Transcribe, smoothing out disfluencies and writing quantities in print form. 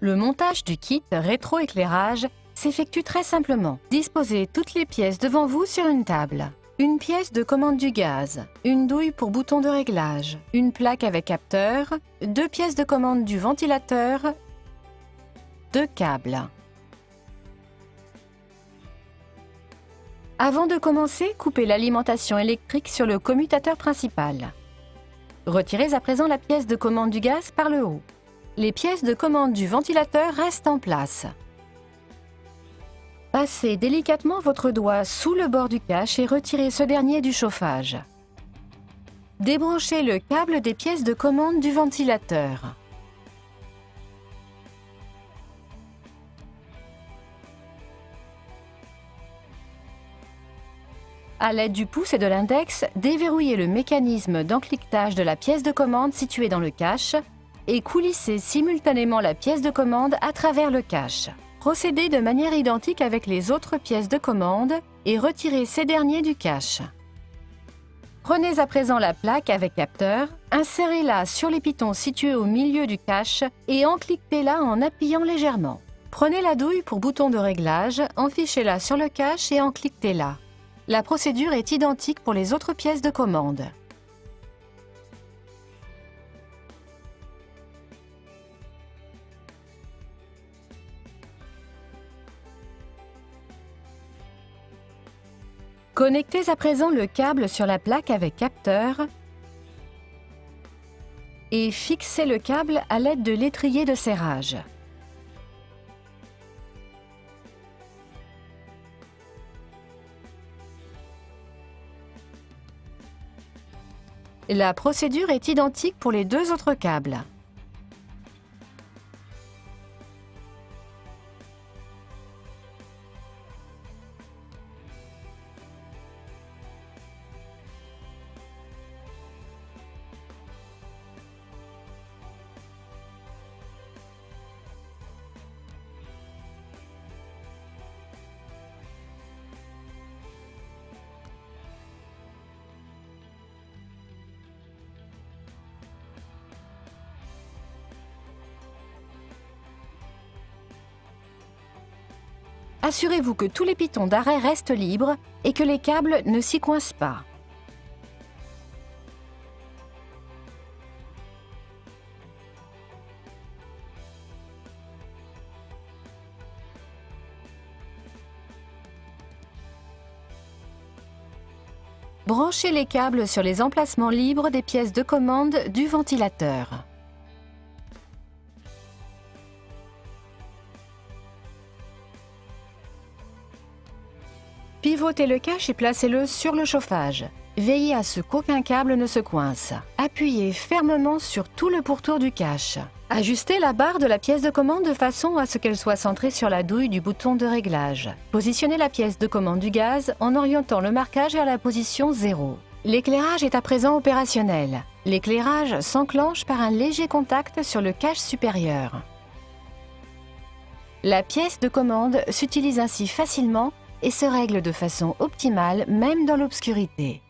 Le montage du kit rétroéclairage s'effectue très simplement. Disposez toutes les pièces devant vous sur une table. Une pièce de commande du gaz, une douille pour bouton de réglage, une plaque avec capteur, 2 pièces de commande du ventilateur, 2 câbles. Avant de commencer, coupez l'alimentation électrique sur le commutateur principal. Retirez à présent la pièce de commande du gaz par le haut. Les pièces de commande du ventilateur restent en place. Passez délicatement votre doigt sous le bord du cache et retirez ce dernier du chauffage. Débranchez le câble des pièces de commande du ventilateur. À l'aide du pouce et de l'index, déverrouillez le mécanisme d'encliquetage de la pièce de commande située dans le cache et coulissez simultanément la pièce de commande à travers le cache. Procédez de manière identique avec les autres pièces de commande et retirez ces derniers du cache. Prenez à présent la plaque avec capteur, insérez-la sur les pitons situés au milieu du cache et encliquez-la en appuyant légèrement. Prenez la douille pour bouton de réglage, enfichez-la sur le cache et encliquez-la. La procédure est identique pour les autres pièces de commande. Connectez à présent le câble sur la plaque avec capteur et fixez le câble à l'aide de l'étrier de serrage. La procédure est identique pour les 2 autres câbles. Assurez-vous que tous les pitons d'arrêt restent libres et que les câbles ne s'y coincent pas. Branchez les câbles sur les emplacements libres des pièces de commande du ventilateur. Pivotez le cache et placez-le sur le chauffage. Veillez à ce qu'aucun câble ne se coince. Appuyez fermement sur tout le pourtour du cache. Ajustez la barre de la pièce de commande de façon à ce qu'elle soit centrée sur la douille du bouton de réglage. Positionnez la pièce de commande du gaz en orientant le marquage vers la position 0. L'éclairage est à présent opérationnel. L'éclairage s'enclenche par un léger contact sur le cache supérieur. La pièce de commande s'utilise ainsi facilement et se règle de façon optimale même dans l'obscurité.